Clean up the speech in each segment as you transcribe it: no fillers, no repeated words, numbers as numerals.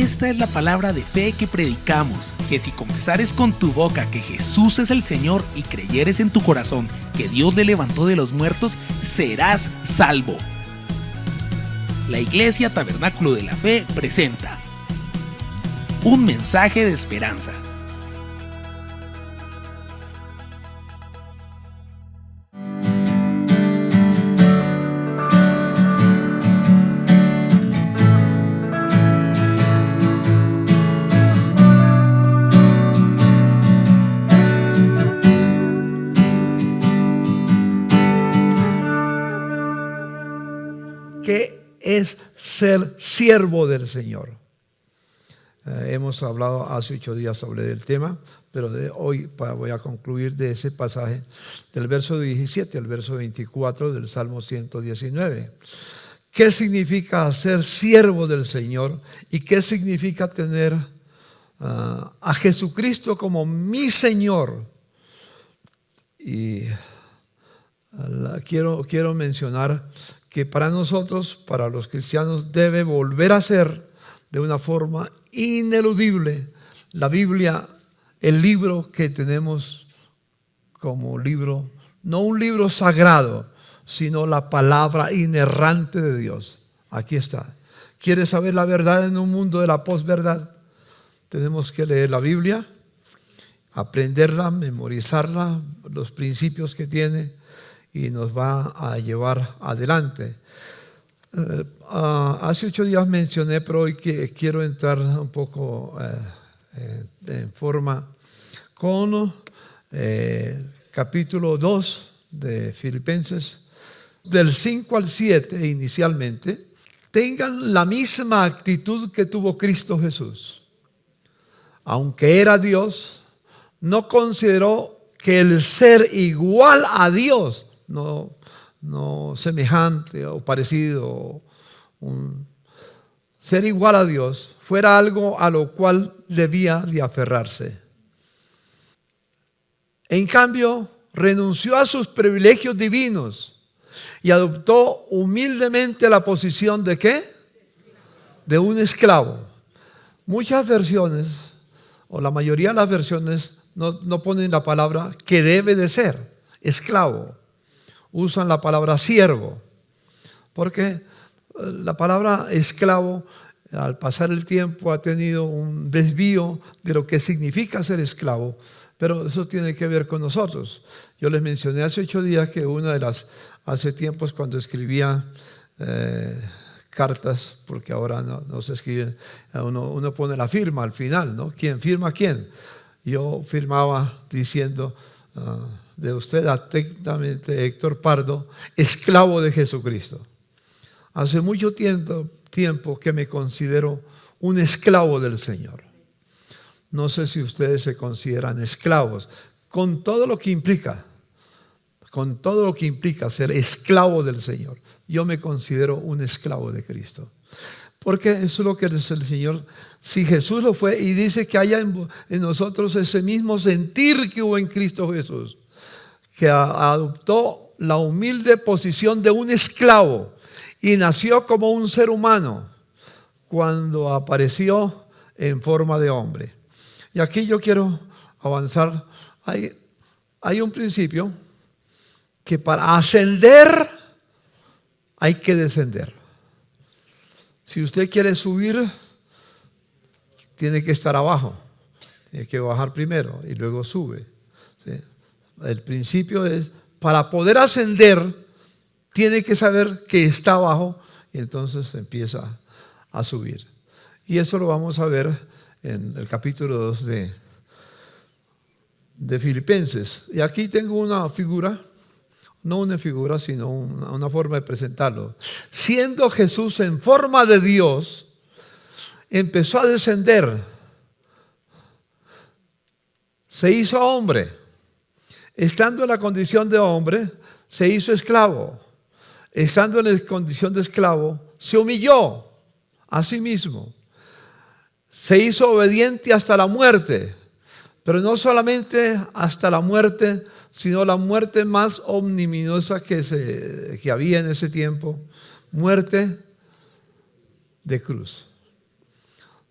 Esta es la palabra de fe que predicamos, que si confesares con tu boca que Jesús es el Señor y creyeres en tu corazón que Dios le levantó de los muertos, serás salvo. La Iglesia Tabernáculo de la Fe presenta un mensaje de esperanza. ¿Qué es ser siervo del Señor? Hemos hablado hace 8 días sobre el tema, pero hoy voy a concluir de ese pasaje del verso 17 al verso 24 del Salmo 119. ¿Qué significa ser siervo del Señor? ¿Y qué significa tener a Jesucristo como mi Señor? Y quiero mencionar que para nosotros, para los cristianos, debe volver a ser de una forma ineludible la Biblia, el libro que tenemos como libro, no un libro sagrado, sino la palabra inerrante de Dios. Aquí está. ¿Quieres saber la verdad en un mundo de la posverdad? Tenemos que leer la Biblia, aprenderla, memorizarla, los principios que tiene, y nos va a llevar adelante. Hace 8 días mencioné, pero hoy quiero entrar un poco en forma con capítulo 2 de Filipenses, del 5 al 7 inicialmente. Tengan la misma actitud que tuvo Cristo Jesús. Aunque era Dios, no consideró que el ser igual a Dios, no semejante o parecido, ser igual a Dios, fuera algo a lo cual debía de aferrarse. En cambio, renunció a sus privilegios divinos y adoptó humildemente la posición ¿de qué? De un esclavo. Muchas versiones, o la mayoría de las versiones, no ponen la palabra que debe de ser, esclavo. Usan la palabra siervo, porque la palabra esclavo, al pasar el tiempo, ha tenido un desvío de lo que significa ser esclavo, pero eso tiene que ver con nosotros. Yo les mencioné hace 8 días que hace tiempos cuando escribía cartas, porque ahora no se escriben, uno pone la firma al final, ¿no? ¿Quién firma a quién? Yo firmaba diciendo de usted atentamente Héctor Pardo, esclavo de Jesucristo. Hace mucho tiempo que me considero un esclavo del Señor. No sé si ustedes se consideran esclavos, con todo lo que implica ser esclavo del Señor. Yo me considero un esclavo de Cristo. Porque eso es lo que es el Señor. Si Jesús lo fue y dice que haya en nosotros ese mismo sentir que hubo en Cristo Jesús, que adoptó la humilde posición de un esclavo y nació como un ser humano cuando apareció en forma de hombre. Y aquí yo quiero avanzar. Hay un principio que para ascender hay que descender. Si usted quiere subir, tiene que estar abajo. Tiene que bajar primero y luego sube. ¿Sí? El principio es, para poder ascender, tiene que saber que está abajo y entonces empieza a subir. Y eso lo vamos a ver en el capítulo 2 de Filipenses. Y aquí tengo una figura, no una figura, sino una forma de presentarlo. Siendo Jesús en forma de Dios, empezó a descender. Se hizo hombre. Estando en la condición de hombre, se hizo esclavo. Estando en la condición de esclavo, se humilló a sí mismo. Se hizo obediente hasta la muerte. Pero no solamente hasta la muerte, sino la muerte más omniminosa que había en ese tiempo. Muerte de cruz.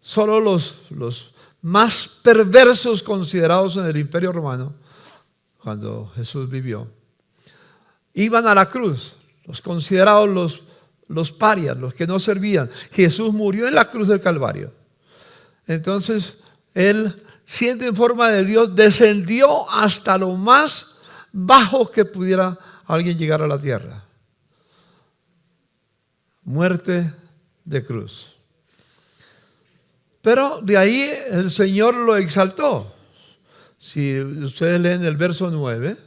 solo los más perversos considerados en el Imperio Romano, cuando Jesús vivió, iban a la cruz, los considerados los parias, los que no servían. Jesús murió en la cruz del Calvario. Entonces, Él, siendo en forma de Dios, descendió hasta lo más bajo que pudiera alguien llegar a la tierra. Muerte de cruz. Pero de ahí el Señor lo exaltó. Si ustedes leen el verso 9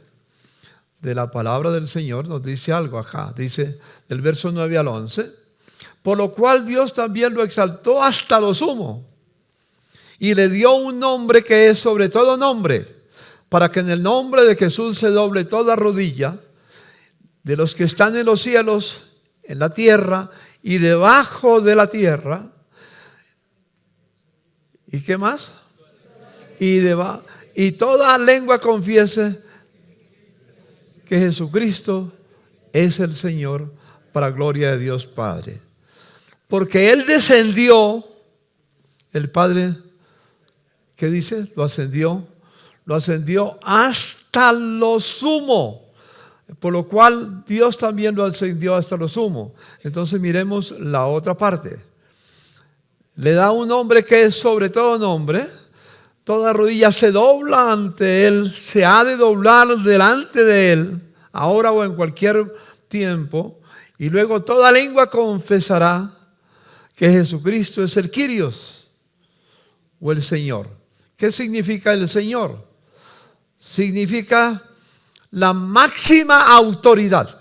de la palabra del Señor, nos dice algo acá. Dice del verso 9 al 11. Por lo cual Dios también lo exaltó hasta lo sumo. Y le dio un nombre que es sobre todo nombre, para que en el nombre de Jesús se doble toda rodilla, de los que están en los cielos, en la tierra y debajo de la tierra. ¿Y qué más? Y toda lengua confiese que Jesucristo es el Señor, para gloria de Dios Padre. Porque Él descendió, el Padre, ¿qué dice? Lo ascendió hasta lo sumo. Por lo cual Dios también lo ascendió hasta lo sumo. Entonces miremos la otra parte. Le da un nombre que es sobre todo nombre. Toda rodilla se dobla ante Él, se ha de doblar delante de Él, ahora o en cualquier tiempo. Y luego toda lengua confesará que Jesucristo es el Kyrios o el Señor. ¿Qué significa el Señor? Significa la máxima autoridad.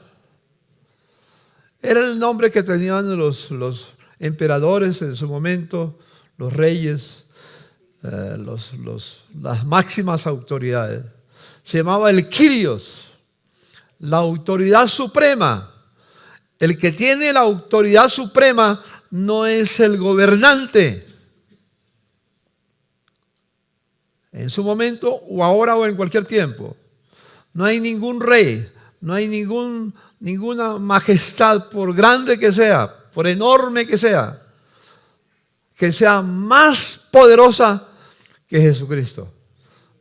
Era el nombre que tenían los emperadores en su momento, los reyes, las máximas autoridades. Se llamaba el Kyrios, la autoridad suprema. El que tiene la autoridad suprema no es el gobernante. En su momento, o ahora o en cualquier tiempo. No hay ningún rey, no hay ninguna majestad, por grande que sea, por enorme que sea más poderosa que Jesucristo.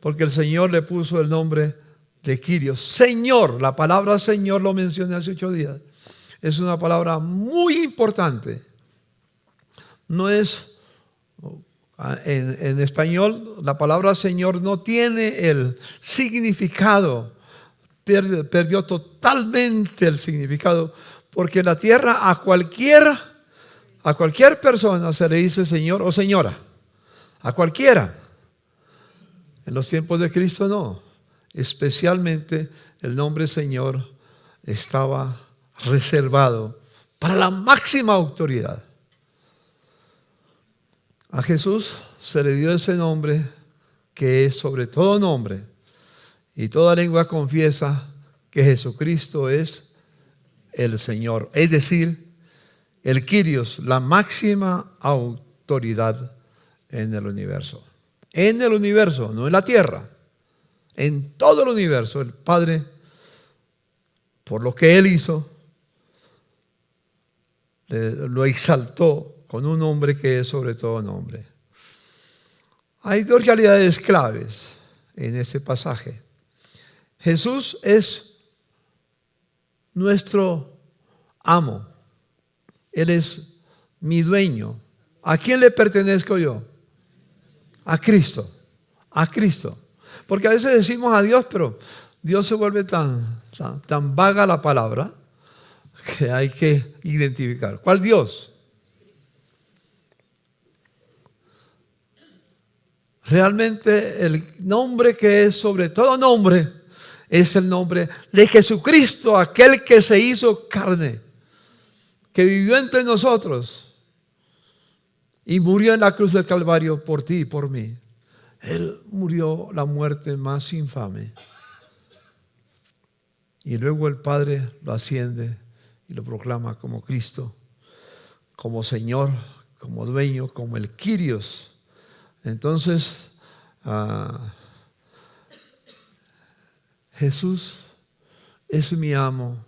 Porque el Señor le puso el nombre de Kyrios. Señor, la palabra Señor lo mencioné hace 8 días. Es una palabra muy importante. No es, en español, la palabra Señor no tiene el significado. Perdió totalmente el significado, porque en la tierra a cualquier persona se le dice Señor o Señora, a cualquiera. En los tiempos de Cristo no, especialmente el nombre Señor estaba reservado para la máxima autoridad. A Jesús se le dio ese nombre que es sobre todo nombre. Y toda lengua confiesa que Jesucristo es el Señor. Es decir, el Kyrios, la máxima autoridad en el universo. En el universo, no en la tierra. En todo el universo, el Padre, por lo que Él hizo, lo exaltó con un nombre que es sobre todo nombre. Hay 2 realidades claves en este pasaje. Jesús es nuestro amo. Él es mi dueño. ¿A quién le pertenezco yo? A Cristo. A Cristo. Porque a veces decimos a Dios, pero Dios se vuelve tan vaga la palabra que hay que identificar. ¿Cuál Dios? Realmente el nombre que es sobre todo nombre es el nombre de Jesucristo, aquel que se hizo carne, que vivió entre nosotros y murió en la cruz del Calvario por ti y por mí. Él murió la muerte más infame. Y luego el Padre lo asciende y lo proclama como Cristo, como Señor, como dueño, como el Kyrios. Entonces, Jesús es mi amo,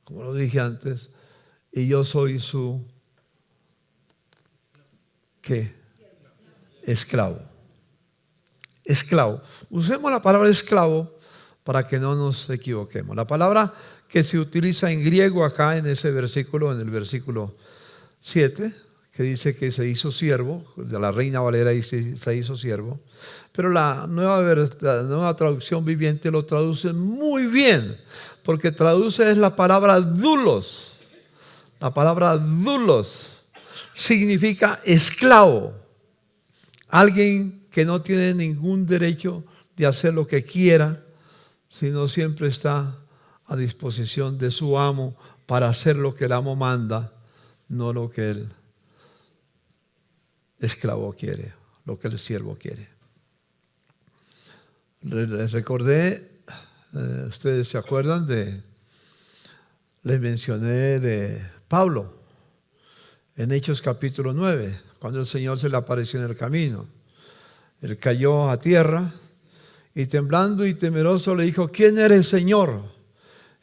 como lo dije antes, y yo soy su, ¿qué? esclavo. Esclavo. Usemos la palabra esclavo para que no nos equivoquemos. La palabra que se utiliza en griego acá en ese versículo, en el versículo 7, que dice que se hizo siervo, de la Reina Valera dice se hizo siervo, pero la nueva traducción viviente lo traduce muy bien, porque traduce es la palabra doulos. La palabra doulos significa esclavo, alguien que no tiene ningún derecho de hacer lo que quiera, sino siempre está a disposición de su amo para hacer lo que el amo manda, no lo que el esclavo quiere, lo que el siervo quiere. Les recordé, ustedes se acuerdan les mencioné de Pablo en Hechos capítulo 9, cuando el Señor se le apareció en el camino. Él cayó a tierra y temblando y temeroso le dijo: ¿quién eres, Señor?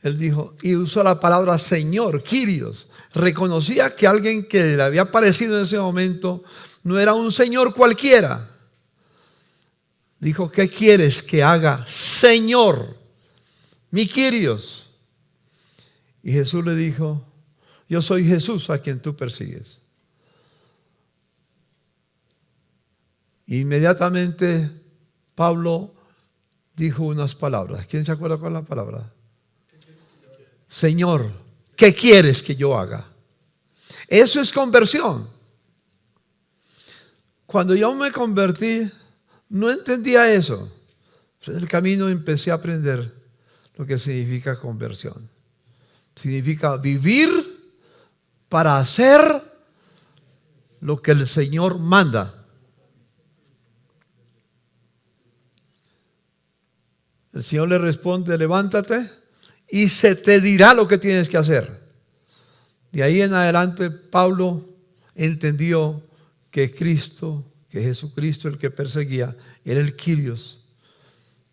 Él dijo, y usó la palabra Señor, Kyrios. Reconocía que alguien que le había aparecido en ese momento no era un señor cualquiera. Dijo: ¿qué quieres que haga, Señor? Mi Kyrios. Y Jesús le dijo: yo soy Jesús a quien tú persigues. Inmediatamente Pablo dijo unas palabras. ¿Quién se acuerda con la palabra? Señor, ¿qué quieres que yo haga? Eso es conversión. Cuando yo me convertí, no entendía eso. En el camino empecé a aprender lo que significa conversión. Significa vivir para hacer lo que el Señor manda. El Señor le responde: levántate y se te dirá lo que tienes que hacer. De ahí en adelante Pablo entendió que Cristo, que Jesucristo, el que perseguía, era el Kyrios.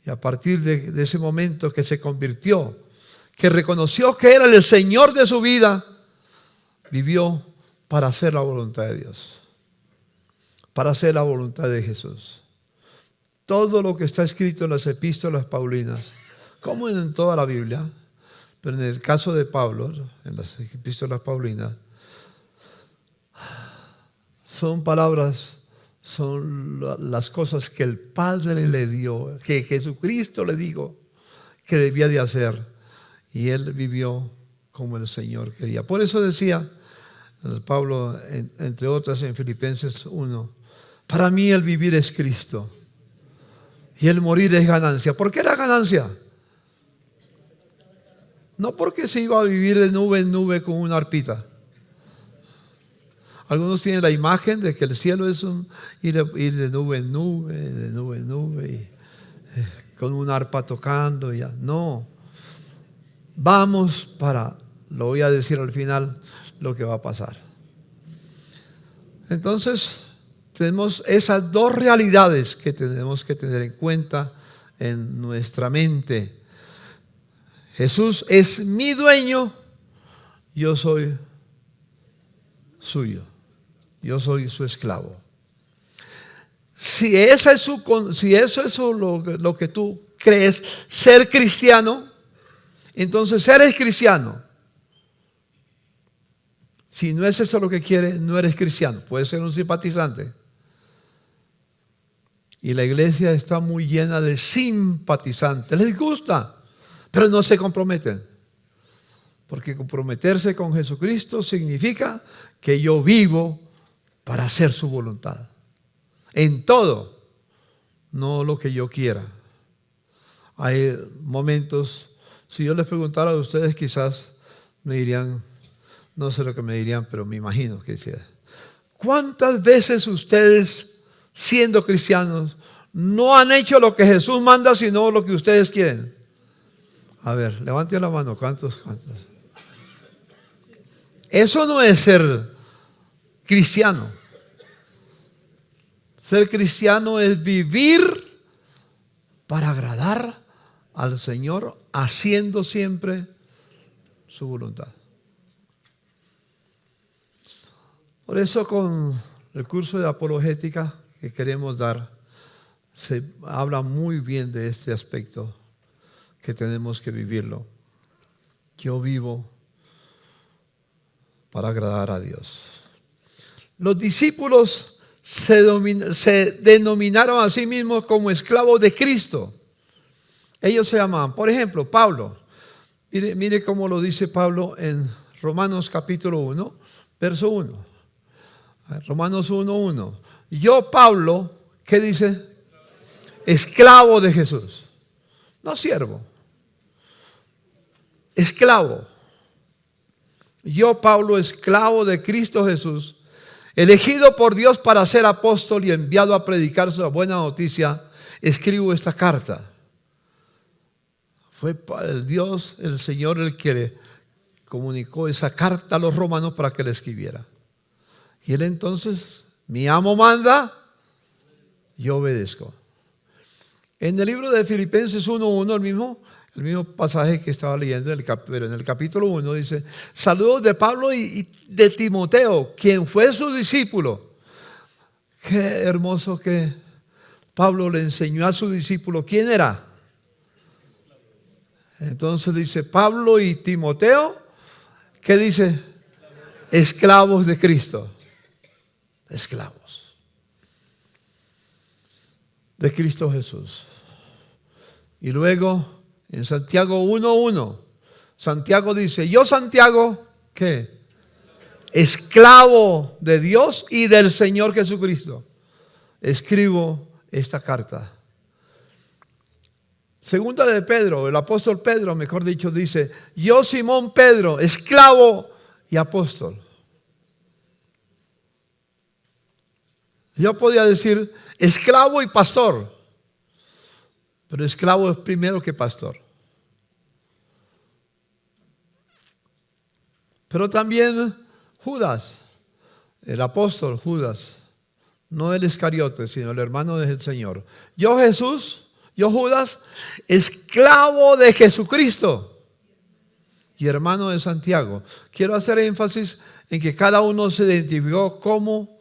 Y a partir de ese momento que se convirtió, que reconoció que era el Señor de su vida, vivió para hacer la voluntad de Dios, para hacer la voluntad de Jesús. Todo lo que está escrito en las epístolas paulinas, como en toda la Biblia, pero en el caso de Pablo, en las epístolas paulinas, son palabras, son las cosas que el Padre le dio, que Jesucristo le dijo que debía de hacer, y él vivió como el Señor quería. Por eso decía Pablo, entre otras en Filipenses 1, para mí el vivir es Cristo y el morir es ganancia. ¿Por qué era ganancia? No porque se iba a vivir de nube en nube con una arpita. Algunos tienen la imagen de que el cielo es ir de nube en nube, de nube en nube, y, con una arpa tocando. Ya. No. Vamos para, lo voy a decir al final, lo que va a pasar. Entonces, tenemos esas dos realidades que tenemos que tener en cuenta en nuestra mente. Jesús es mi dueño, yo soy suyo, yo soy su esclavo. Si eso es lo que tú crees ser cristiano, entonces eres cristiano. Si no es eso lo que quieres, no eres cristiano. Puedes ser un simpatizante. Y la iglesia está muy llena de simpatizantes. Les gusta, pero no se comprometen. Porque comprometerse con Jesucristo significa que yo vivo para hacer su voluntad. En todo, no lo que yo quiera. Hay momentos, si yo les preguntara a ustedes, quizás me dirían, no sé lo que me dirían, pero me imagino que decían: ¿cuántas veces ustedes, siendo cristianos, no han hecho lo que Jesús manda, sino lo que ustedes quieren? A ver, levanten la mano. ¿Cuántos? Eso no es ser cristiano. Ser cristiano es vivir para agradar al Señor, haciendo siempre su voluntad. Por eso con el curso de apologética que queremos dar, se habla muy bien de este aspecto que tenemos que vivirlo. Yo vivo para agradar a Dios. Los discípulos se denominaron a sí mismos como esclavos de Cristo. Ellos se llamaban, por ejemplo, Pablo. Mire cómo lo dice Pablo en Romanos capítulo 1, verso 1. Romanos 1:1. Yo, Pablo, ¿qué dice? Esclavo de Jesús. No siervo. Esclavo. Yo, Pablo, esclavo de Cristo Jesús, elegido por Dios para ser apóstol y enviado a predicar su buena noticia, escribo esta carta. Fue Dios, el Señor, el que le comunicó esa carta a los romanos para que la escribiera. Y él entonces, mi amo manda, yo obedezco. En el libro de Filipenses 1:1, el mismo pasaje que estaba leyendo, pero en el capítulo 1 dice: saludos de Pablo y de Timoteo, quien fue su discípulo. Qué hermoso que Pablo le enseñó a su discípulo. ¿Quién era? Entonces dice Pablo y Timoteo, ¿qué dice? Esclavos de Cristo. Esclavos de Cristo Jesús. Y luego en Santiago 1:1, Santiago dice: yo, Santiago, ¿qué? Esclavo de Dios y del Señor Jesucristo, escribo esta carta. Segunda de Pedro, el apóstol Pedro, mejor dicho, dice: yo, Simón Pedro, esclavo y apóstol. Yo podía decir esclavo y pastor, pero esclavo es primero que pastor. Pero también Judas, el apóstol Judas, no el Iscariote, sino el hermano del Señor. Yo, Jesús, yo, Judas, esclavo de Jesucristo y hermano de Santiago. Quiero hacer énfasis en que cada uno se identificó como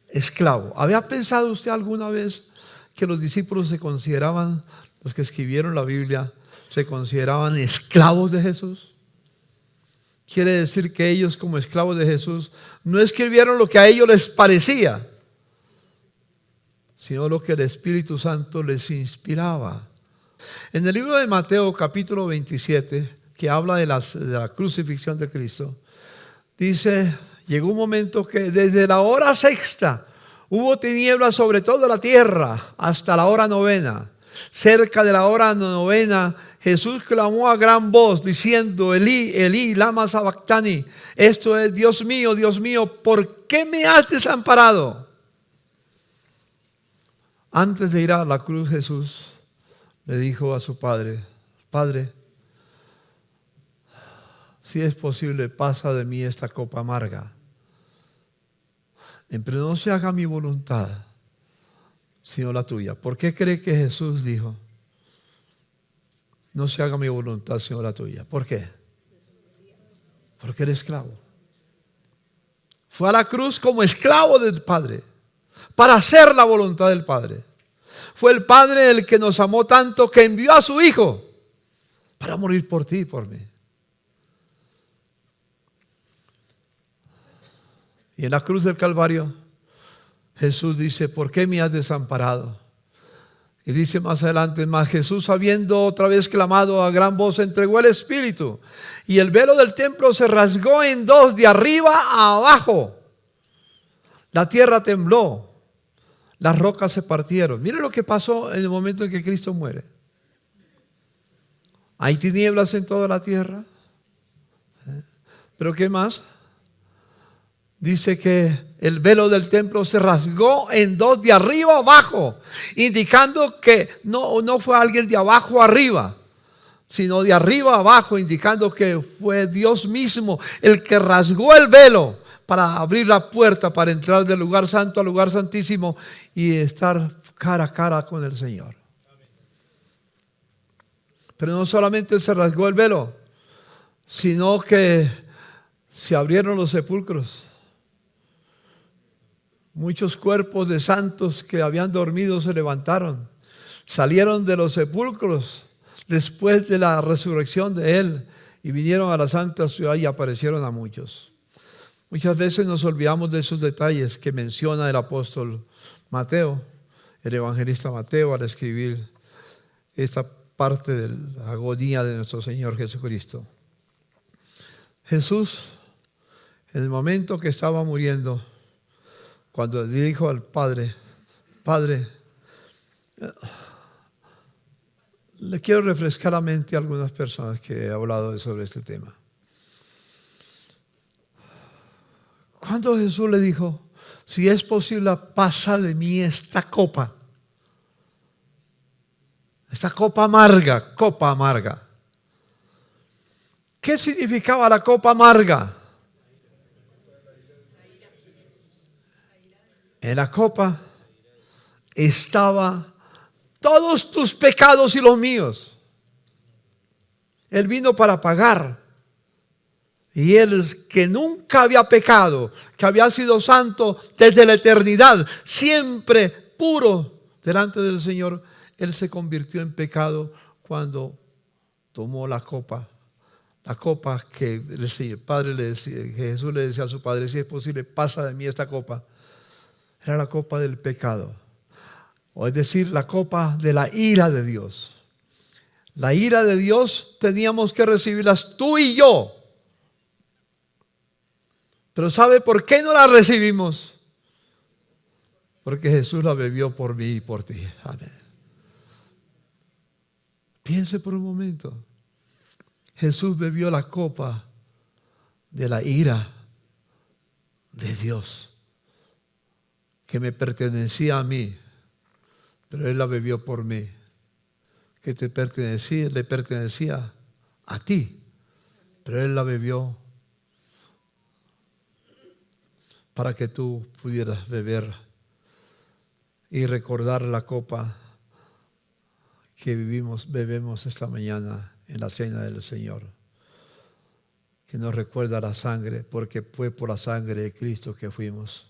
esclavo. ¿Había pensado usted alguna vez que los discípulos se consideraban, los que escribieron la Biblia, se consideraban esclavos de Jesús? Quiere decir que ellos, como esclavos de Jesús, no escribieron lo que a ellos les parecía, sino lo que el Espíritu Santo les inspiraba. En el libro de Mateo capítulo 27, que habla de la crucifixión de Cristo, dice: llegó un momento que desde la hora sexta hubo tinieblas sobre toda la tierra hasta la hora novena. Cerca de la hora novena, Jesús clamó a gran voz diciendo: Elí, Elí, lama sabactani. Esto es: Dios mío, ¿por qué me has desamparado? Antes de ir a la cruz, Jesús le dijo a su Padre: Padre, si es posible, pasa de mí esta copa amarga. Pero no se haga mi voluntad, sino la tuya. ¿Por qué cree que Jesús dijo: no se haga mi voluntad, sino la tuya? ¿Por qué? Porque era esclavo. Fue a la cruz como esclavo del Padre, para hacer la voluntad del Padre. Fue el Padre el que nos amó tanto que envió a su Hijo para morir por ti y por mí. Y en la cruz del Calvario, Jesús dice: ¿por qué me has desamparado? Y dice más adelante: mas Jesús, habiendo otra vez clamado a gran voz, entregó el Espíritu. Y el velo del templo se rasgó en dos, de arriba a abajo. La tierra tembló, las rocas se partieron. Mire lo que pasó en el momento en que Cristo muere. Hay tinieblas en toda la tierra. ¿Pero qué más? Dice que el velo del templo se rasgó en dos, de arriba a abajo, indicando que no fue alguien de abajo arriba, sino de arriba a abajo, indicando que fue Dios mismo el que rasgó el velo para abrir la puerta, para entrar del lugar santo al lugar santísimo y estar cara a cara con el Señor. Pero no solamente se rasgó el velo, sino que se abrieron los sepulcros. Muchos cuerpos de santos que habían dormido se levantaron, salieron de los sepulcros después de la resurrección de Él y vinieron a la santa ciudad y aparecieron a muchos. Muchas veces nos olvidamos de esos detalles que menciona el apóstol Mateo, el evangelista Mateo, al escribir esta parte de la agonía de nuestro Señor Jesucristo. Jesús, en el momento que estaba muriendo, cuando le dijo al Padre, Padre, le quiero refrescar la mente a algunas personas que he hablado sobre este tema. Cuando Jesús le dijo, si es posible, pasa de mí esta copa amarga. ¿Qué significaba la copa amarga? En la copa estaba todos tus pecados y los míos. Él vino para pagar. Y Él, que nunca había pecado, que había sido santo desde la eternidad, siempre puro delante del Señor, Él se convirtió en pecado cuando tomó la copa que el Padre le decía, Jesús le decía a su Padre, si es posible, pasa de mí esta copa. Era la copa del pecado, o es decir, la copa de la ira de Dios. La ira de Dios teníamos que recibirlas tú y yo. Pero ¿sabe por qué no la recibimos? Porque Jesús la bebió por mí y por ti. Amén. Piense por un momento. Jesús bebió la copa de la ira de Dios, que me pertenecía a mí, pero Él la bebió por mí. Que le pertenecía a ti, pero Él la bebió para que tú pudieras beber y recordar la copa que bebemos esta mañana en la cena del Señor, que nos recuerda la sangre, porque fue por la sangre de Cristo que fuimos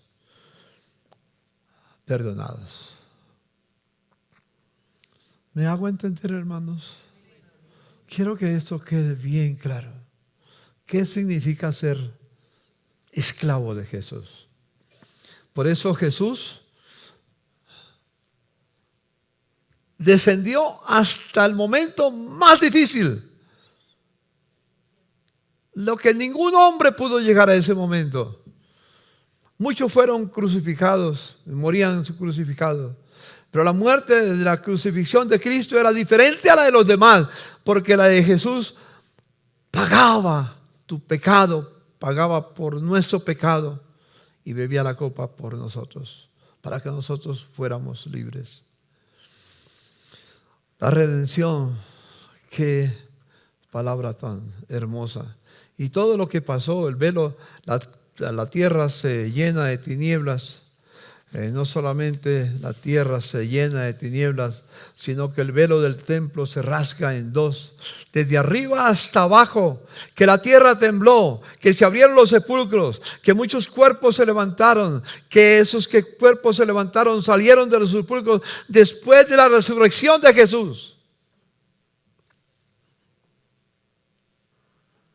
perdonados. ¿Me hago entender, hermanos? Quiero que esto quede bien claro. ¿Qué significa ser esclavo de Jesús? Por eso Jesús descendió hasta el momento más difícil. Lo que ningún hombre pudo llegar a ese momento. Muchos fueron crucificados, morían crucificados. Pero la muerte de la crucifixión de Cristo era diferente a la de los demás, porque la de Jesús pagaba tu pecado, pagaba por nuestro pecado y bebía la copa por nosotros, para que nosotros fuéramos libres. La redención, qué palabra tan hermosa. Y todo lo que pasó, el velo, la tierra se llena de tinieblas. No solamente la tierra se llena de tinieblas, sino que el velo del templo se rasga en dos, desde arriba hasta abajo, que la tierra tembló, que se abrieron los sepulcros, que muchos cuerpos se levantaron, que esos cuerpos se levantaron salieron de los sepulcros después de la resurrección de Jesús.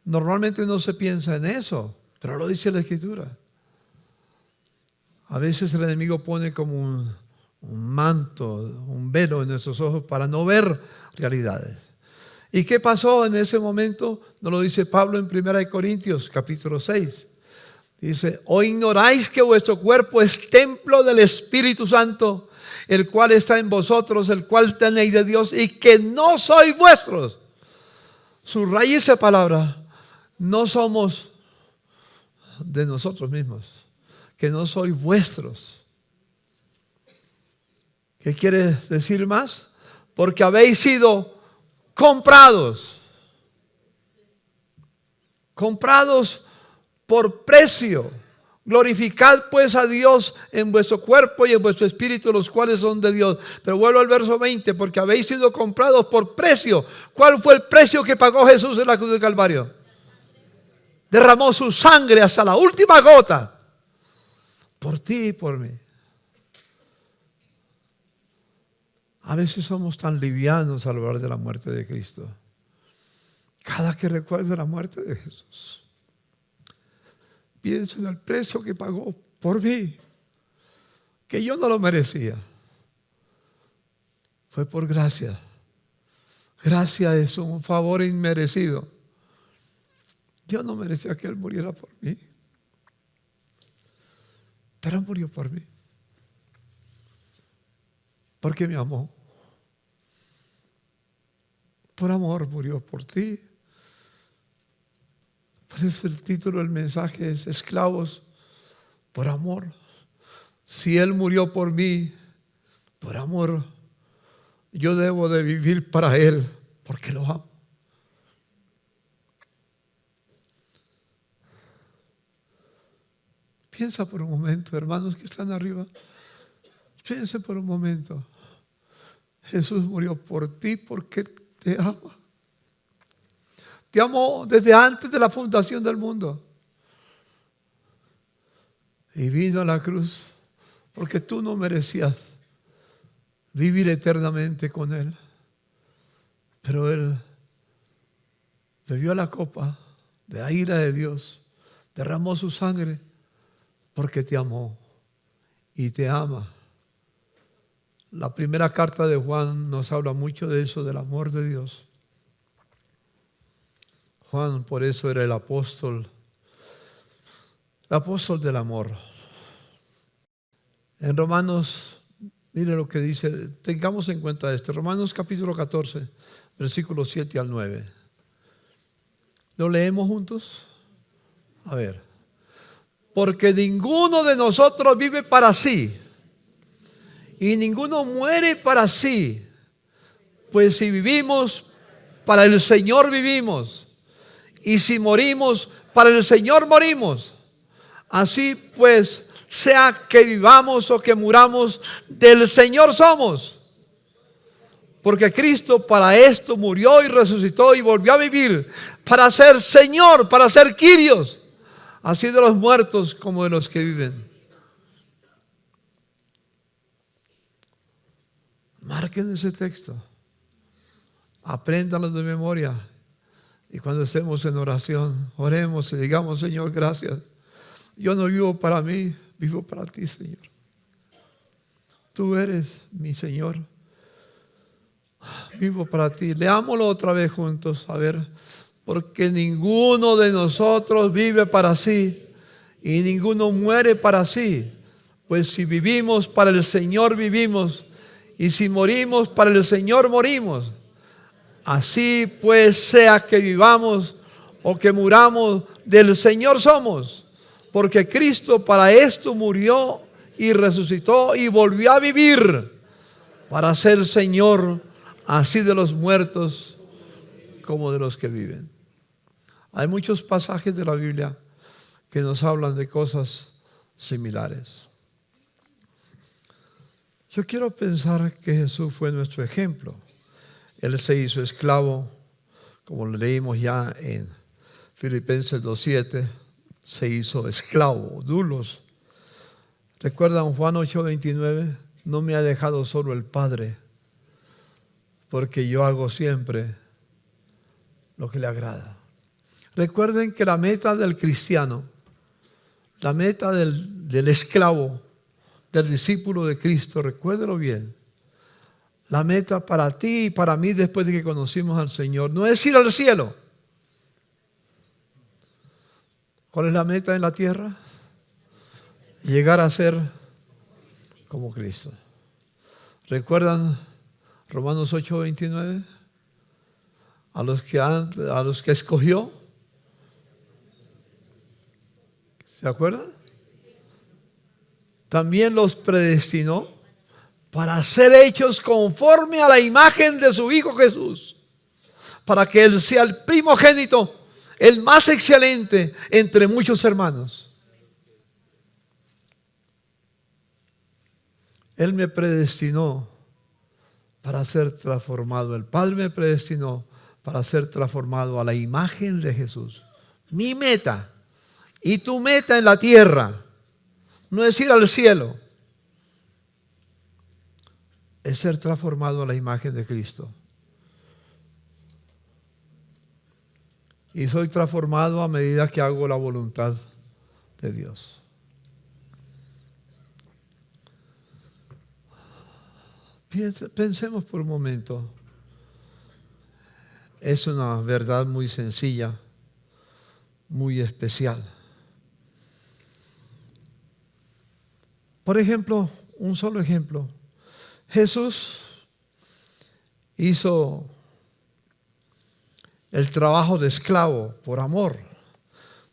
Normalmente no se piensa en eso, pero lo dice la Escritura. A veces el enemigo pone como un manto, un velo en nuestros ojos para no ver realidades. ¿Y qué pasó en ese momento? Nos lo dice Pablo en 1 Corintios capítulo 6. Dice, ¿o ignoráis que vuestro cuerpo es templo del Espíritu Santo, el cual está en vosotros, el cual tenéis de Dios, y que no sois vuestros? Subraya esa palabra. No somos de nosotros mismos, que no sois vuestros. ¿Qué quiere decir más? Porque habéis sido comprados por precio. Glorificad pues a Dios en vuestro cuerpo y en vuestro espíritu, los cuales son de Dios. Pero vuelvo al verso 20, porque habéis sido comprados por precio. ¿Cuál fue el precio que pagó Jesús en la cruz del Calvario? Derramó su sangre hasta la última gota por ti y por mí. A veces somos tan livianos al hablar de la muerte de Cristo. Cada que recuerdo la muerte de Jesús, pienso en el precio que pagó por mí, que yo no lo merecía. Fue por gracia. Gracia es un favor inmerecido. Yo no merecía que Él muriera por mí, pero murió por mí, porque me amó. Por amor murió por ti. Por eso el título del mensaje es Esclavos por amor. Si Él murió por mí, por amor, yo debo de vivir para Él, porque lo amo. Piensa por un momento, hermanos que están arriba. Piensa por un momento. Jesús murió por ti porque te ama. Te amó desde antes de la fundación del mundo. Y vino a la cruz porque tú no merecías vivir eternamente con Él. Pero Él bebió la copa de la ira de Dios, derramó su sangre porque te amó y te ama. La primera carta de Juan nos habla mucho de eso, del amor de Dios. Juan por eso era el apóstol del amor. En Romanos, mire lo que dice, tengamos en cuenta esto. Romanos capítulo 14, versículos 7 al 9. ¿Lo leemos juntos? A ver. Porque ninguno de nosotros vive para sí, y ninguno muere para sí. Pues si vivimos, para el Señor vivimos, y si morimos, para el Señor morimos. Así pues, sea que vivamos o que muramos, del Señor somos. Porque Cristo para esto murió y resucitó y volvió a vivir, para ser Señor, para ser Kyrios, así de los muertos como de los que viven. Marquen ese texto, apréndanlo de memoria, y cuando estemos en oración, oremos y digamos: Señor, gracias. Yo no vivo para mí, vivo para ti, Señor. Tú eres mi Señor. Vivo para ti. Leámoslo otra vez juntos, a ver. Porque ninguno de nosotros vive para sí, y ninguno muere para sí. Pues si vivimos, para el Señor vivimos, y si morimos, para el Señor morimos. Así pues, sea que vivamos o que muramos, del Señor somos. Porque Cristo para esto murió y resucitó y volvió a vivir, para ser Señor, así de los muertos como de los que viven. Hay muchos pasajes de la Biblia que nos hablan de cosas similares. Yo quiero pensar que Jesús fue nuestro ejemplo. Él se hizo esclavo, como lo leímos ya en Filipenses 2:7, se hizo esclavo, dulos. ¿Recuerdan Juan 8:29? No me ha dejado solo el Padre, porque yo hago siempre lo que le agrada. Recuerden que la meta del cristiano, la meta del esclavo, del discípulo de Cristo, recuérdelo bien. La meta para ti y para mí después de que conocimos al Señor no es ir al cielo. ¿Cuál es la meta en la tierra? Llegar a ser como Cristo. ¿Recuerdan Romanos 8:29? A los que escogió. ¿Se acuerdan? También los predestinó para ser hechos conforme a la imagen de su Hijo Jesús, para que Él sea el primogénito, el más excelente entre muchos hermanos. Él me predestinó para ser transformado. El Padre me predestinó para ser transformado a la imagen de Jesús. Mi meta y tu meta en la tierra no es ir al cielo, es es ser transformado a la imagen de Cristo. Y soy transformado a medida que hago la voluntad de Dios. Pensemos por un momento. Es una verdad muy sencilla, muy especial. Por ejemplo, un solo ejemplo. Jesús hizo el trabajo de esclavo por amor.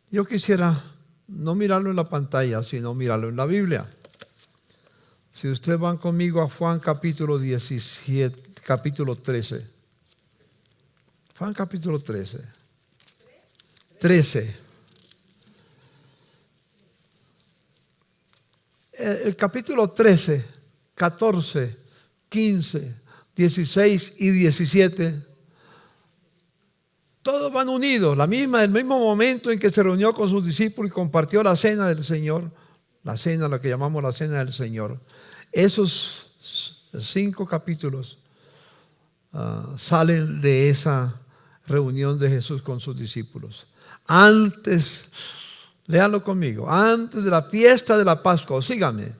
Yo quisiera no mirarlo en la pantalla, sino mirarlo en la Biblia. Si ustedes van conmigo a Juan capítulo 17, capítulo 13. Juan capítulo 13. 13. El capítulo 13, 14, 15, 16 y 17, todos van unidos. El mismo momento en que se reunió con sus discípulos y compartió la cena del Señor, la cena, la que llamamos la cena del Señor. Esos 5 capítulos salen de esa reunión de Jesús con sus discípulos. Antes, léanlo conmigo, antes de la fiesta de la Pascua, síganme.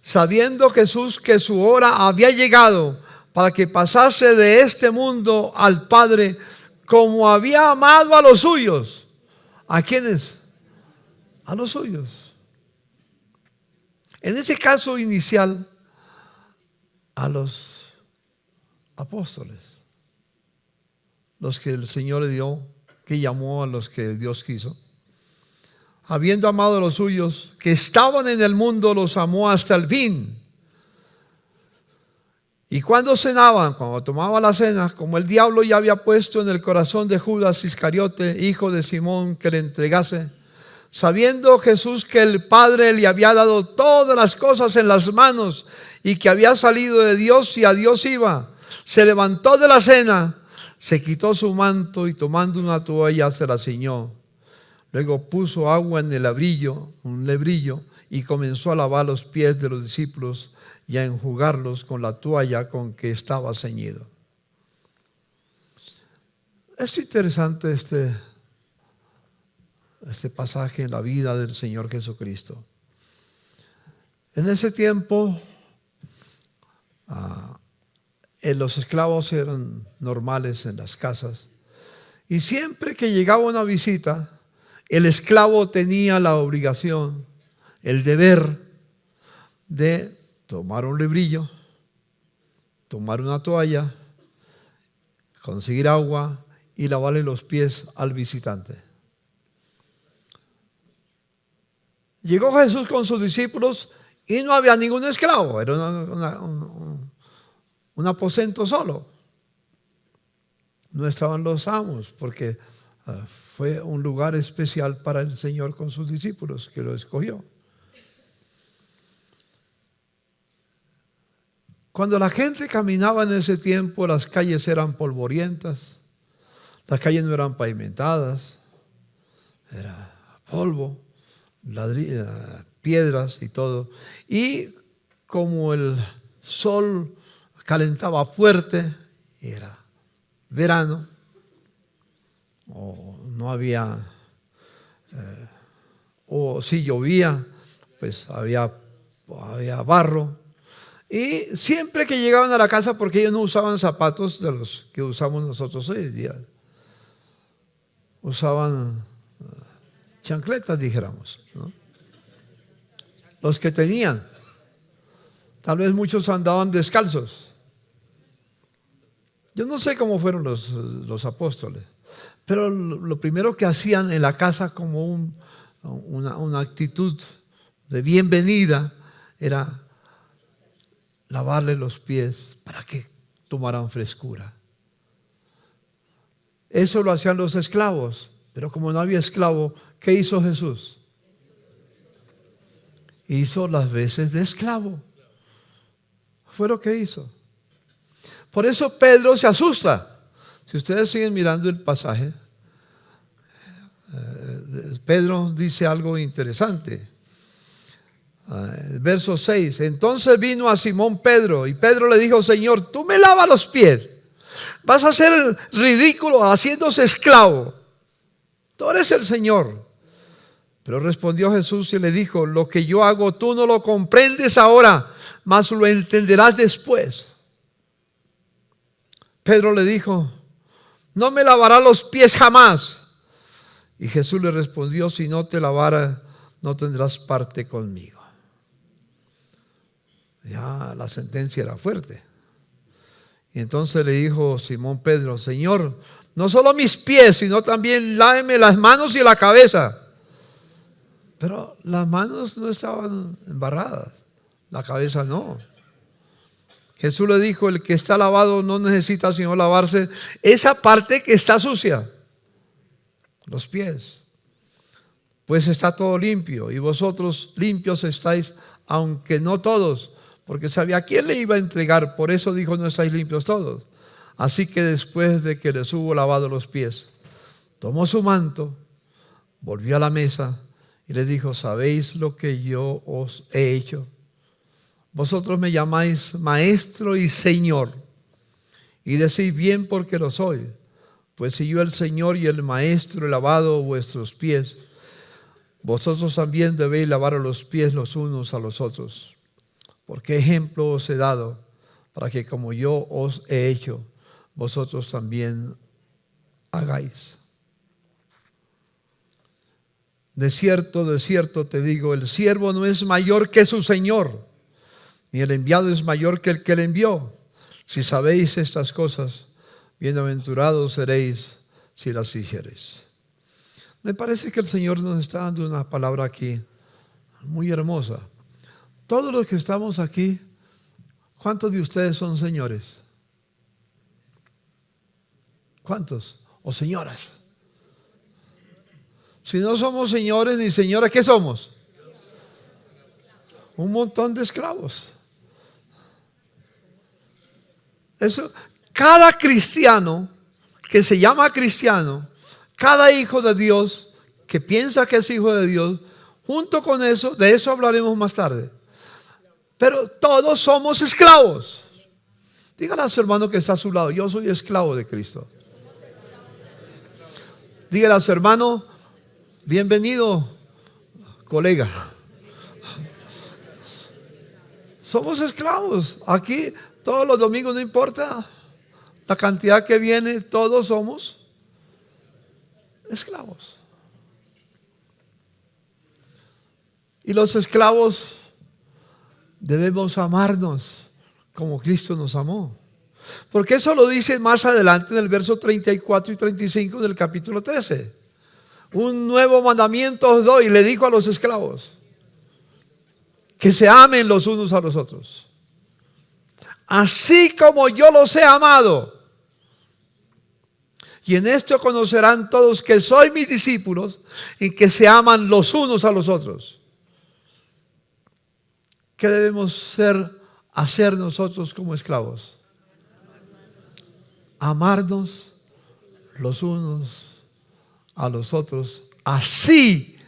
Sabiendo Jesús que su hora había llegado para que pasase de este mundo al Padre, como había amado a los suyos. ¿A quiénes? A los suyos. En ese caso inicial, a los apóstoles, los que el Señor le dio, que llamó a los que Dios quiso. Habiendo amado a los suyos que estaban en el mundo, los amó hasta el fin. Y cuando cenaban, cuando tomaban la cena, como el diablo ya había puesto en el corazón de Judas Iscariote, hijo de Simón, que le entregase, sabiendo Jesús que el Padre le había dado todas las cosas en las manos y que había salido de Dios y a Dios iba, se levantó de la cena, se quitó su manto y tomando una toalla se la ciñó. Luego puso agua en el un lebrillo, y comenzó a lavar los pies de los discípulos y a enjugarlos con la toalla con que estaba ceñido. Es interesante este pasaje en la vida del Señor Jesucristo. En ese tiempo, los esclavos eran normales en las casas, y siempre que llegaba una visita, el esclavo tenía la obligación, el deber de tomar un lebrillo, tomar una toalla, conseguir agua y lavarle los pies al visitante. Llegó Jesús con sus discípulos y no había ningún esclavo, era un aposento solo. No estaban los amos porque fue un lugar especial para el Señor con sus discípulos que lo escogió. Cuando la gente caminaba en ese tiempo, las calles eran polvorientas, las calles no eran pavimentadas, era polvo, piedras y todo. Y como el sol calentaba fuerte, era verano, o no había, o si llovía, pues había barro. Y siempre que llegaban a la casa, porque ellos no usaban zapatos de los que usamos nosotros hoy en día, usaban chancletas, dijéramos, ¿no? Los que tenían, tal vez muchos andaban descalzos. Yo no sé cómo fueron los apóstoles, pero lo primero que hacían en la casa como una actitud de bienvenida era lavarle los pies para que tomaran frescura. Eso lo hacían los esclavos, pero como no había esclavo, ¿qué hizo Jesús? Hizo las veces de esclavo. Fue lo que hizo. Por eso Pedro se asusta. Si ustedes siguen mirando el pasaje, Pedro dice algo interesante. Verso 6. Entonces vino a Simón Pedro y Pedro le dijo: Señor, tú me lavas los pies. Vas a ser ridículo haciéndose esclavo. Tú eres el Señor. Pero respondió Jesús y le dijo: lo que yo hago tú no lo comprendes ahora, mas lo entenderás después. Pedro le dijo: no me lavarás los pies jamás. Y Jesús le respondió: si no te lavara, no tendrás parte conmigo. Ya la sentencia era fuerte. Y entonces le dijo Simón Pedro: Señor, no solo mis pies, sino también láveme las manos y la cabeza. Pero las manos no estaban embarradas, la cabeza no. Jesús le dijo: el que está lavado no necesita sino lavarse esa parte que está sucia, los pies. Pues está todo limpio, y vosotros limpios estáis, aunque no todos, porque sabía a quién le iba a entregar. Por eso dijo: no estáis limpios todos. Así que después de que les hubo lavado los pies, tomó su manto, volvió a la mesa y les dijo: ¿sabéis lo que yo os he hecho? Vosotros me llamáis maestro y señor, y decís bien porque lo soy. Pues si yo, el Señor y el maestro, he lavado vuestros pies, vosotros también debéis lavar los pies los unos a los otros. Porque ejemplo os he dado, para que como yo os he hecho, vosotros también hagáis. De cierto te digo, el siervo no es mayor que su Señor, ni el enviado es mayor que el que le envió. Si sabéis estas cosas, bienaventurados seréis si las hiciereis. Me parece que el Señor nos está dando una palabra aquí muy hermosa. Todos los que estamos aquí, ¿cuántos de ustedes son señores? ¿Cuántos? ¿O señoras? Si no somos señores ni señoras, ¿qué somos? Un montón de esclavos. Eso, cada cristiano que se llama cristiano, cada hijo de Dios que piensa que es hijo de Dios, junto con eso, de eso hablaremos más tarde. Pero todos somos esclavos. Dígale a su hermano que está a su lado: yo soy esclavo de Cristo. Dígale a su hermano: bienvenido, colega. Somos esclavos. Aquí todos los domingos, no importa la cantidad que viene, todos somos esclavos. Y los esclavos debemos amarnos como Cristo nos amó. Porque eso lo dice más adelante en el verso 34 y 35 del capítulo 13. Un nuevo mandamiento os doy, le dijo a los esclavos: que se amen los unos a los otros, así como yo los he amado. Y en esto conocerán todos que soy mis discípulos, y que se aman los unos a los otros. ¿Qué debemos hacer nosotros como esclavos? Amarnos los unos a los otros, así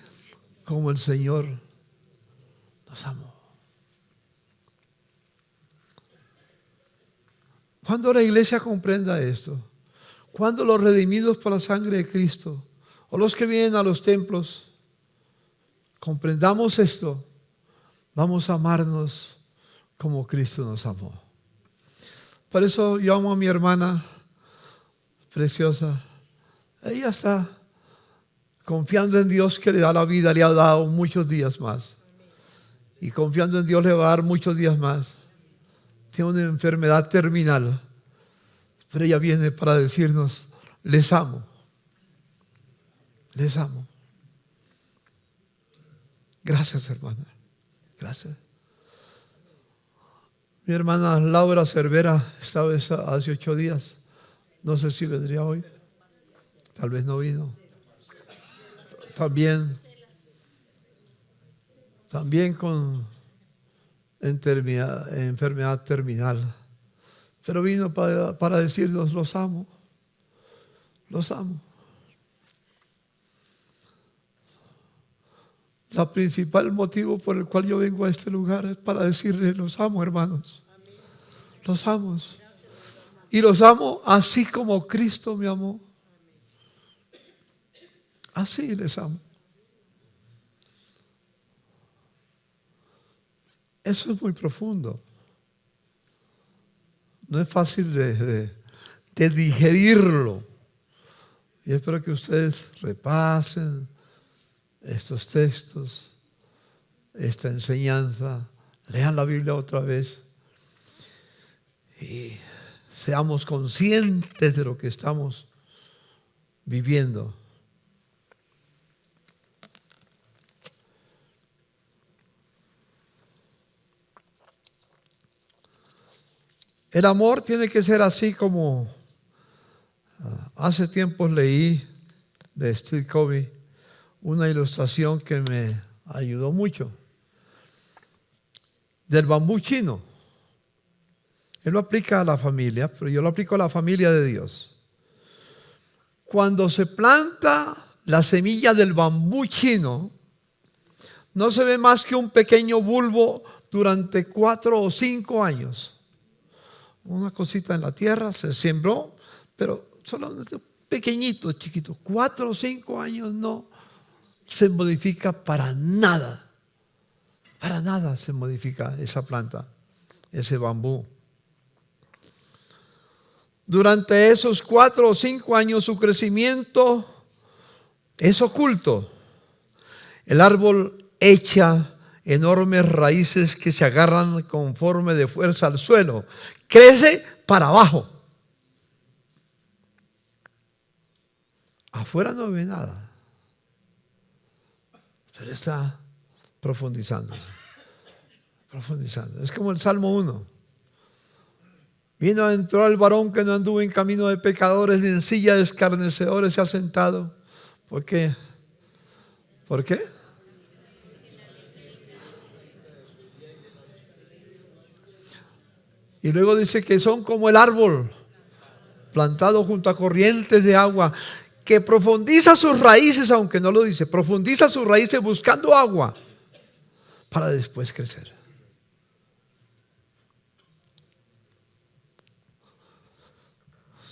como el Señor nos amó. Cuando la iglesia comprenda esto, cuando los redimidos por la sangre de Cristo, o los que vienen a los templos, comprendamos esto, vamos a amarnos como Cristo nos amó. Por eso yo amo a mi hermana preciosa. Ella está confiando en Dios, que le da la vida, le ha dado muchos días más. Y confiando en Dios le va a dar muchos días más. Tiene una enfermedad terminal, pero ella viene para decirnos: les amo, les amo. Gracias, hermana, gracias. Mi hermana Laura Cervera estaba hace 8 días, no sé si vendría hoy, tal vez no vino. También con enfermedad terminal. Pero vino para decirnos: los amo. Los amo. La principal motivo por el cual yo vengo a este lugar es para decirles: los amo, hermanos. Los amo. Y los amo así como Cristo me amó. Así les amo. Eso es muy profundo. No es fácil de digerirlo. Y espero que ustedes repasen estos textos, esta enseñanza, lean la Biblia otra vez y seamos conscientes de lo que estamos viviendo. El amor tiene que ser así como hace tiempos leí de Steve Covey una ilustración que me ayudó mucho, del bambú chino. Él lo aplica a la familia, pero yo lo aplico a la familia de Dios. Cuando se planta la semilla del bambú chino, no se ve más que un pequeño bulbo durante 4 o 5 años. Una cosita en la tierra, se sembró, pero solamente pequeñito, chiquito. 4 o 5 años no se modifica para nada. Para nada se modifica esa planta, ese bambú. Durante esos 4 o 5 años su crecimiento es oculto. El árbol echa enormes raíces que se agarran con forma de fuerza al suelo. Crece para abajo. Afuera no ve nada, pero está profundizando. Es como el Salmo 1. Vino a entrar el varón que no anduvo en camino de pecadores, ni en silla de escarnecedores se ha sentado. ¿Por qué? ¿Por qué? Y luego dice que son como el árbol plantado junto a corrientes de agua, que profundiza sus raíces, aunque no lo dice, profundiza sus raíces buscando agua para después crecer.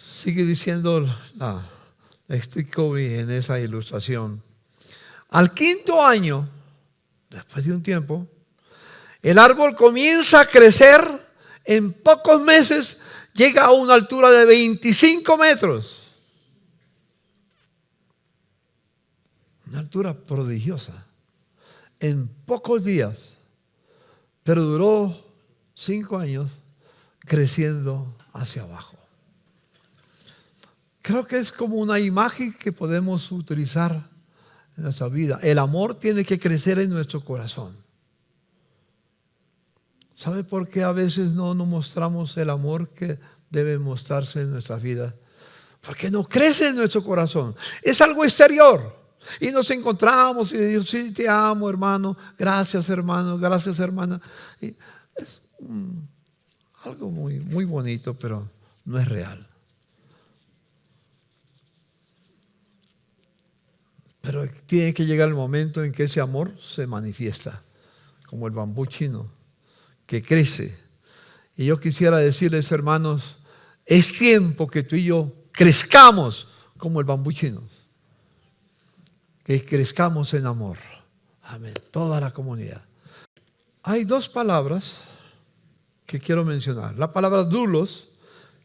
Sigue diciendo Steve Covey en esa ilustración. Al 5.º año, después de un tiempo, el árbol comienza a crecer. En pocos meses llega a una altura de 25 metros. Una altura prodigiosa. En pocos días. Pero duró 5 años creciendo hacia abajo. Creo que es como una imagen que podemos utilizar en nuestra vida. El amor tiene que crecer en nuestro corazón. ¿Sabe por qué a veces no nos mostramos el amor que debe mostrarse en nuestra vida? Porque no crece en nuestro corazón. Es algo exterior. Y nos encontramos y digo: sí, te amo, hermano. Gracias, hermano. Gracias, hermana. Y es algo muy, muy bonito, pero no es real. Pero tiene que llegar el momento en que ese amor se manifiesta, como el bambú chino, que crece. Y yo quisiera decirles, hermanos, es tiempo que tú y yo crezcamos como el bambú chino. Que crezcamos en amor. Amén. Toda la comunidad. Hay 2 palabras que quiero mencionar. La palabra doulos,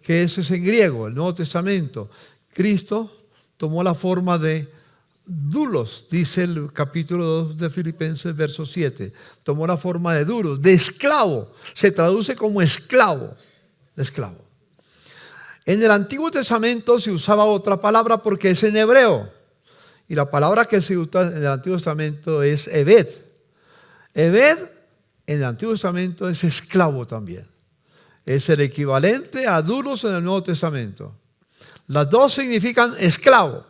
que es en griego, el Nuevo Testamento. Cristo tomó la forma de doulos, dice el capítulo 2 de Filipenses, verso 7. Tomó la forma de doulos, de esclavo. Se traduce como esclavo, de esclavo. En el Antiguo Testamento se usaba otra palabra porque es en hebreo. Y la palabra que se usa en el Antiguo Testamento es Eved. Eved en el Antiguo Testamento es esclavo también. Es el equivalente a doulos en el Nuevo Testamento. Las dos significan esclavo.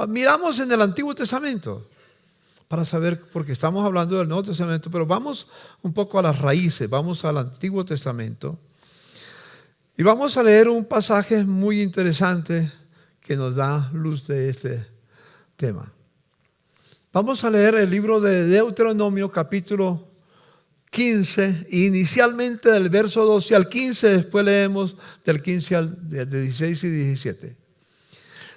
Miramos en el Antiguo Testamento para saber, porque estamos hablando del Nuevo Testamento, pero vamos un poco a las raíces, vamos al Antiguo Testamento y vamos a leer un pasaje muy interesante que nos da luz de este tema. Vamos a leer el libro de Deuteronomio capítulo 15, inicialmente del verso 12 al 15, después leemos del 15 al 16 y 17.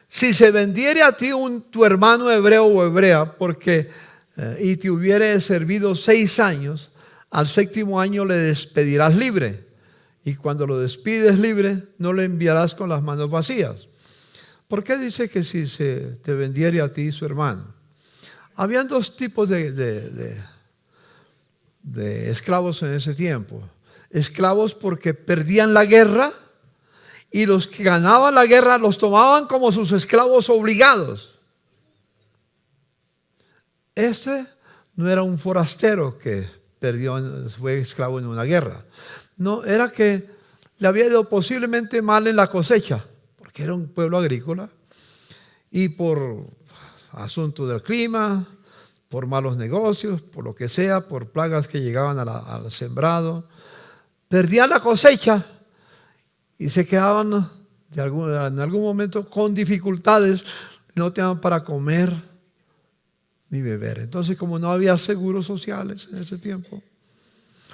Si se vendiere a ti tu hermano hebreo o hebrea, y te hubiere servido 6 años, al 7º año le despedirás libre. Y cuando lo despides libre, no le enviarás con las manos vacías. ¿Por qué dice que si se te vendiere a ti su hermano? Habían 2 tipos de esclavos en ese tiempo. Esclavos porque perdían la guerra, y los que ganaban la guerra los tomaban como sus esclavos obligados. Este no era un forastero que fue esclavo en una guerra. No, era que le había ido posiblemente mal en la cosecha, porque era un pueblo agrícola, y por asunto del clima, por malos negocios, por lo que sea, por plagas que llegaban al sembrado, perdían la cosecha y se quedaban en algún momento con dificultades, no tenían para comer ni beber. Entonces, como no había seguros sociales en ese tiempo,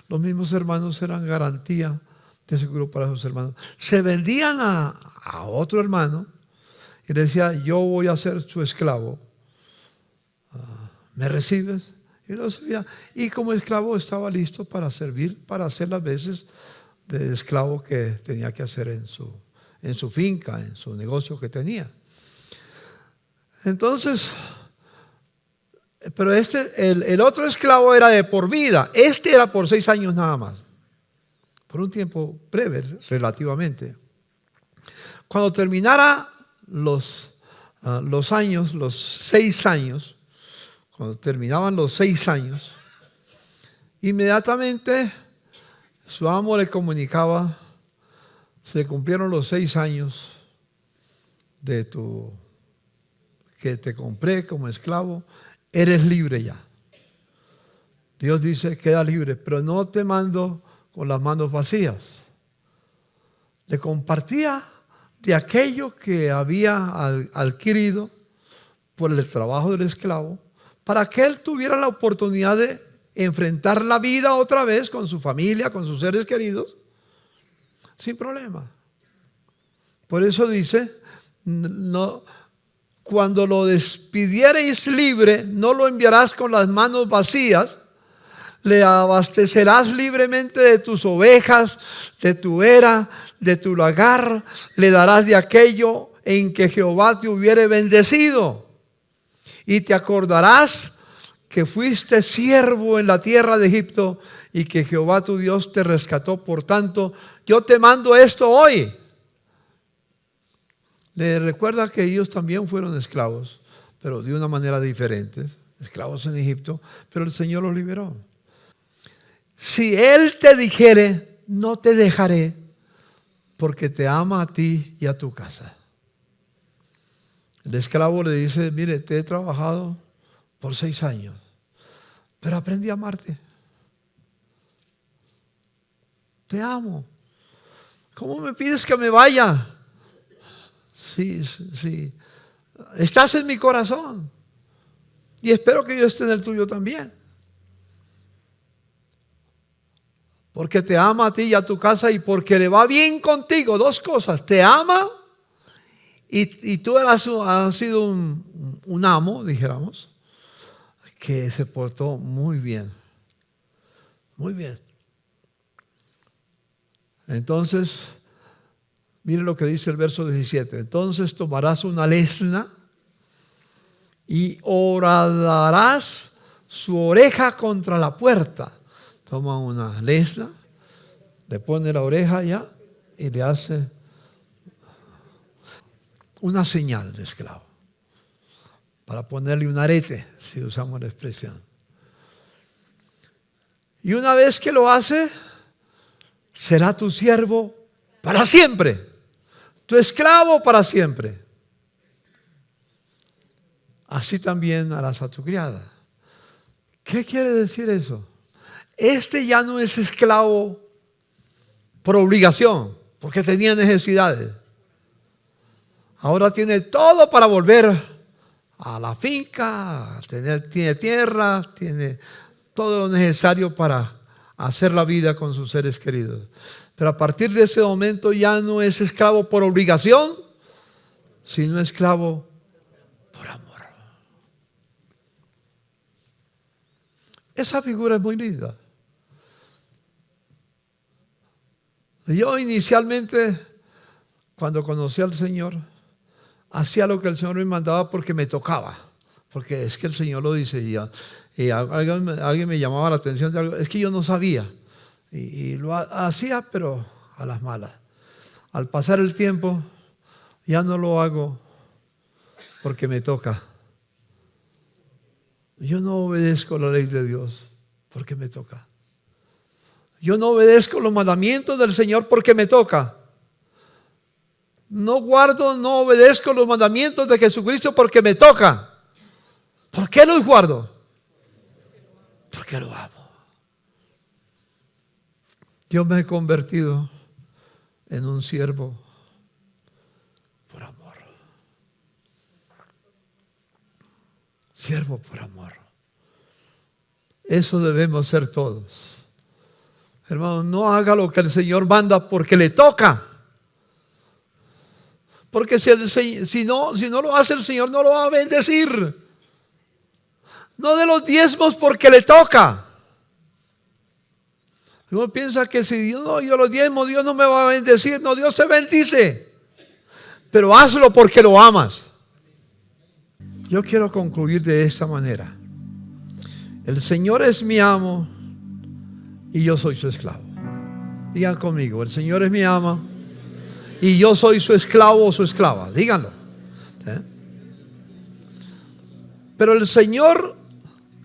los mismos hermanos eran garantía de seguro para sus hermanos. Se vendían a otro hermano y le decía: yo voy a ser su esclavo, ¿me recibes? Y lo recibía. Y como esclavo estaba listo para servir, para hacer las veces de esclavo que tenía que hacer en su finca, en su negocio que tenía. Entonces, pero el otro esclavo era de por vida. Este era por 6 años nada más, por un tiempo breve relativamente. Cuando terminara los años, los 6 años, cuando terminaban los 6 años, inmediatamente su amo le comunicaba: se cumplieron los 6 años que te compré como esclavo, eres libre ya. Dios dice: queda libre, pero no te mando con las manos vacías. Le compartía de aquello que había adquirido por el trabajo del esclavo, para que él tuviera la oportunidad de enfrentar la vida otra vez con su familia, con sus seres queridos, sin problema. Por eso dice: no, cuando lo despidiereis libre, no lo enviarás con las manos vacías, le abastecerás libremente de tus ovejas, de tu era, de tu lagar, le darás de aquello en que Jehová te hubiere bendecido. Y te acordarás que fuiste siervo en la tierra de Egipto y que Jehová tu Dios te rescató. Por tanto, yo te mando esto hoy. Le recuerda que ellos también fueron esclavos, pero de una manera diferente. Esclavos en Egipto, pero el Señor los liberó. Si Él te dijere: no te dejaré, porque te ama a ti y a tu casa. El esclavo le dice: mire, te he trabajado por 6 años, pero aprendí a amarte. Te amo. ¿Cómo me pides que me vaya? Sí. Estás en mi corazón y espero que yo esté en el tuyo también. Porque te ama a ti y a tu casa, y porque le va bien contigo. 2 cosas: te ama y tú has sido un amo, dijéramos, que se portó muy bien. Muy bien. Entonces, mire lo que dice el verso 17. Entonces tomarás una lesna y horadarás su oreja contra la puerta. Toma una lesna, le pone la oreja allá y le hace una señal de esclavo, para ponerle un arete, si usamos la expresión. Y una vez que lo hace, será tu siervo para siempre, tu esclavo para siempre. Así también harás a tu criada. ¿Qué quiere decir eso? Este ya no es esclavo por obligación, porque tenía necesidades. Ahora tiene todo para volver a la finca, tiene tierra, tiene todo lo necesario para hacer la vida con sus seres queridos. Pero a partir de ese momento ya no es esclavo por obligación, sino esclavo por amor. Esa figura es muy linda. Yo inicialmente, cuando conocí al Señor, hacía lo que el Señor me mandaba porque me tocaba. Porque es que el Señor lo dice y alguien me llamaba la atención de algo. Es que yo no sabía. Y lo hacía, pero a las malas. Al pasar el tiempo, ya no lo hago porque me toca. Yo no obedezco la ley de Dios porque me toca. Yo no obedezco los mandamientos del Señor porque me toca. No obedezco los mandamientos de Jesucristo porque me toca. ¿Por qué los guardo? Porque lo amo. Yo me he convertido en un siervo por amor. Siervo por amor. Eso debemos ser todos. Hermano, no haga lo que el Señor manda porque le toca. Porque si no lo hace el Señor, no lo va a bendecir. No de los diezmos porque le toca. Uno piensa que si yo los diezmos, Dios no me va a bendecir. No, Dios te bendice. Pero hazlo porque lo amas. Yo quiero concluir de esta manera. El Señor es mi amo y yo soy su esclavo. Digan conmigo, el Señor es mi amo y yo soy su esclavo o su esclava. Díganlo. Pero el Señor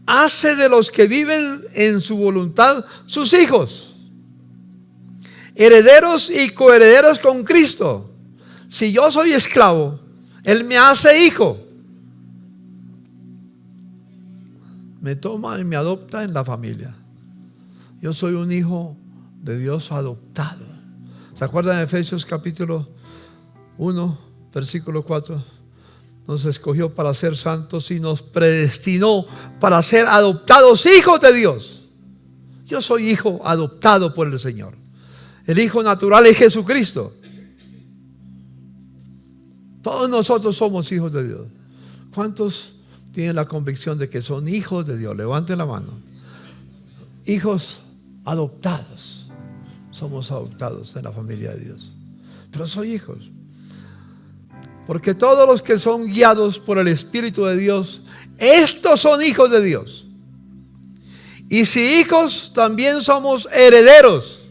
hace de los que viven en su voluntad sus hijos, herederos y coherederos con Cristo. Si yo soy esclavo, Él me hace hijo. Me toma y me adopta en la familia. Yo soy un hijo de Dios adoptado. ¿Se acuerdan de Efesios capítulo 1, versículo 4? Nos escogió para ser santos y nos predestinó para ser adoptados hijos de Dios. Yo soy hijo adoptado por el Señor. El hijo natural es Jesucristo. Todos nosotros somos hijos de Dios. ¿Cuántos tienen la convicción de que son hijos de Dios? Levanten la mano. Hijos adoptados. Somos adoptados en la familia de Dios. Pero soy hijos. Porque todos los que son guiados por el Espíritu de Dios, estos son hijos de Dios. Y si hijos, también somos herederos.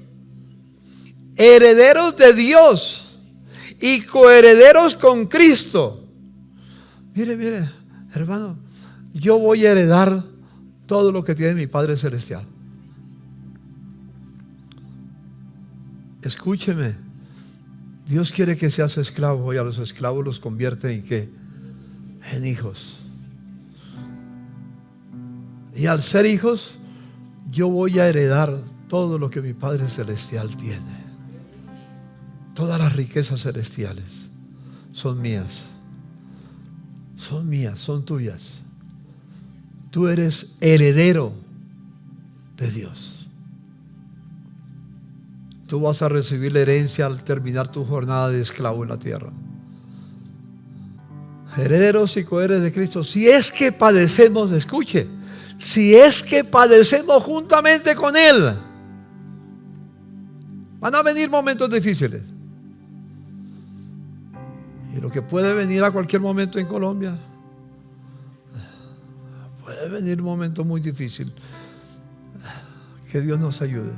Herederos de Dios y coherederos con Cristo. Mire, hermano, yo voy a heredar todo lo que tiene mi Padre Celestial. Escúcheme. Dios quiere que seas esclavo y a los esclavos los convierte en ¿qué? En hijos. Y al ser hijos, yo voy a heredar todo lo que mi Padre Celestial tiene. Todas las riquezas celestiales son mías. Son mías, son tuyas. Tú eres heredero de Dios. Tú vas a recibir la herencia al terminar tu jornada de esclavo en la tierra. Herederos y coherederos de Cristo. Si es que padecemos, escuche, si es que padecemos juntamente con Él, van a venir momentos difíciles. Y lo que puede venir a cualquier momento en Colombia, puede venir un momento muy difícil. Que Dios nos ayude.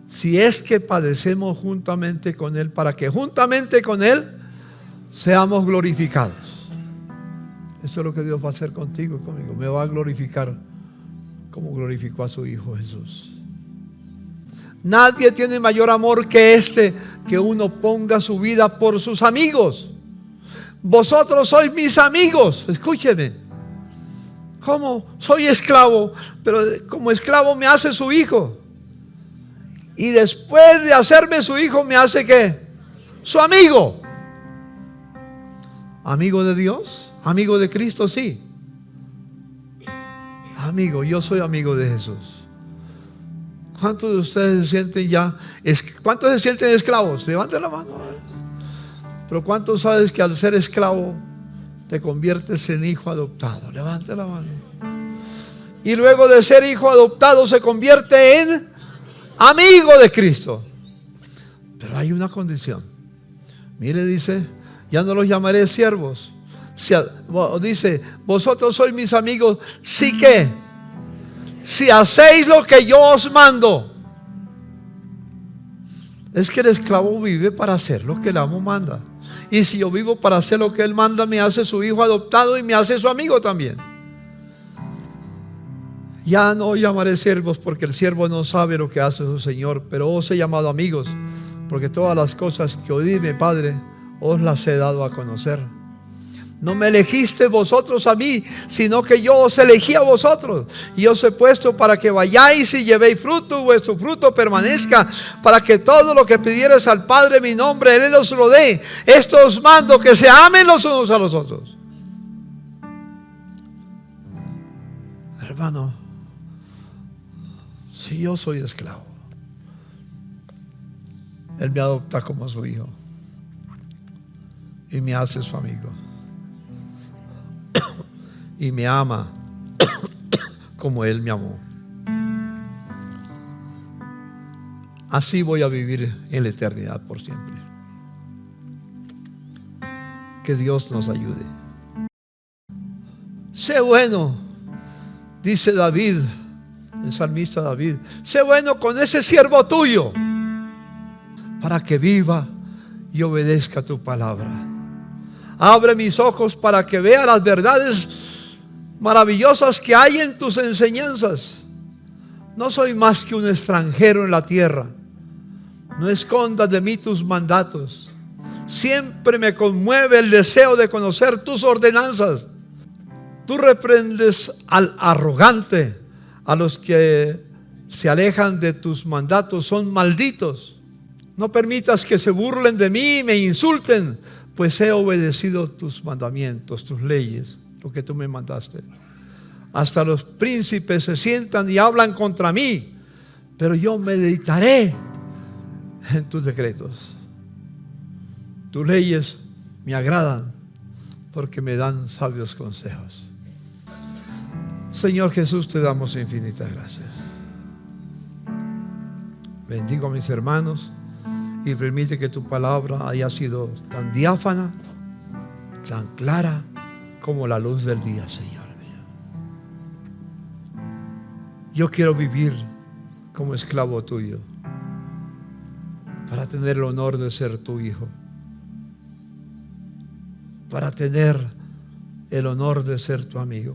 Si es que padecemos juntamente con Él, para que juntamente con Él seamos glorificados. Eso es lo que Dios va a hacer contigo y conmigo. Me va a glorificar como glorificó a su Hijo Jesús. Nadie tiene mayor amor que que uno ponga su vida por sus amigos. Vosotros sois mis amigos. Escúcheme. ¿Cómo? Soy esclavo, pero como esclavo me hace su hijo. Y después de hacerme su hijo, me hace ¿qué? Su amigo. ¿Amigo de Dios? ¿Amigo de Cristo? Sí. Amigo, yo soy amigo de Jesús. ¿Cuántos de ustedes se sienten ya? ¿Cuántos se sienten esclavos? Levanten la mano. Pero ¿cuántos sabes que al ser esclavo te conviertes en hijo adoptado? Levante la mano. Y luego de ser hijo adoptado se convierte en amigo de Cristo. Pero hay una condición. Mire, dice, ya no los llamaré siervos. Dice, vosotros sois mis amigos. ¿Sí qué? Si hacéis lo que yo os mando. Es que el esclavo vive para hacer lo que el amo manda. Y si yo vivo para hacer lo que él manda, me hace su hijo adoptado y me hace su amigo también. Ya no llamaré siervos, porque el siervo no sabe lo que hace su Señor, pero os he llamado amigos, porque todas las cosas que oí de mi Padre os las he dado a conocer. No me elegisteis vosotros a mí, sino que yo os elegí a vosotros, y os he puesto para que vayáis y llevéis fruto, y vuestro fruto permanezca, para que todo lo que pidiereis al Padre en mi nombre, Él os lo dé. Esto os mando, que se amen los unos a los otros. Hermano, si yo soy esclavo, Él me adopta como su hijo y me hace su amigo y me ama como Él me amó. Así voy a vivir en la eternidad por siempre. Que Dios nos ayude. Sé bueno, dice David, el salmista David, sé bueno con ese siervo tuyo, para que viva y obedezca tu palabra. Abre mis ojos para que vea las verdades maravillosas que hay en tus enseñanzas. No soy más que un extranjero en la tierra. No escondas de mí tus mandatos. Siempre me conmueve el deseo de conocer tus ordenanzas. Tú reprendes al arrogante. A los que se alejan de tus mandatos son malditos. No permitas que se burlen de mí y me insulten, pues he obedecido tus mandamientos, tus leyes, lo que tú me mandaste. Hasta los príncipes se sientan y hablan contra mí, pero yo meditaré en tus decretos. Tus leyes me agradan porque me dan sabios consejos. Señor Jesús, te damos infinitas gracias. Bendigo a mis hermanos y permite que tu palabra haya sido tan diáfana, tan clara como la luz del día, Señor mío. Yo quiero vivir como esclavo tuyo para tener el honor de ser tu hijo, para tener el honor de ser tu amigo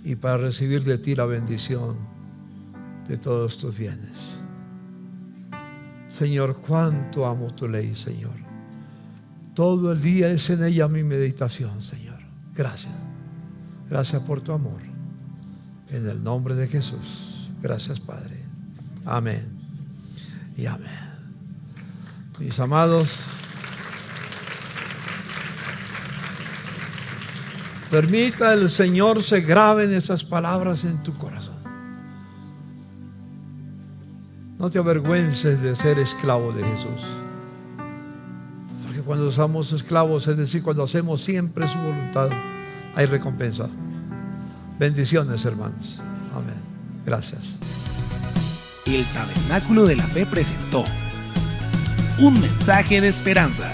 y para recibir de ti la bendición de todos tus bienes. Señor, cuánto amo tu ley, Señor. Todo el día es en ella mi meditación, Señor. Gracias. Gracias por tu amor. En el nombre de Jesús. Gracias, Padre. Amén y amén. Mis amados, permita el Señor se graben esas palabras en tu corazón. No te avergüences de ser esclavo de Jesús. Porque cuando somos esclavos, es decir, cuando hacemos siempre su voluntad, hay recompensa. Bendiciones, hermanos. Amén. Gracias. El Tabernáculo de la Fe presentó un mensaje de esperanza.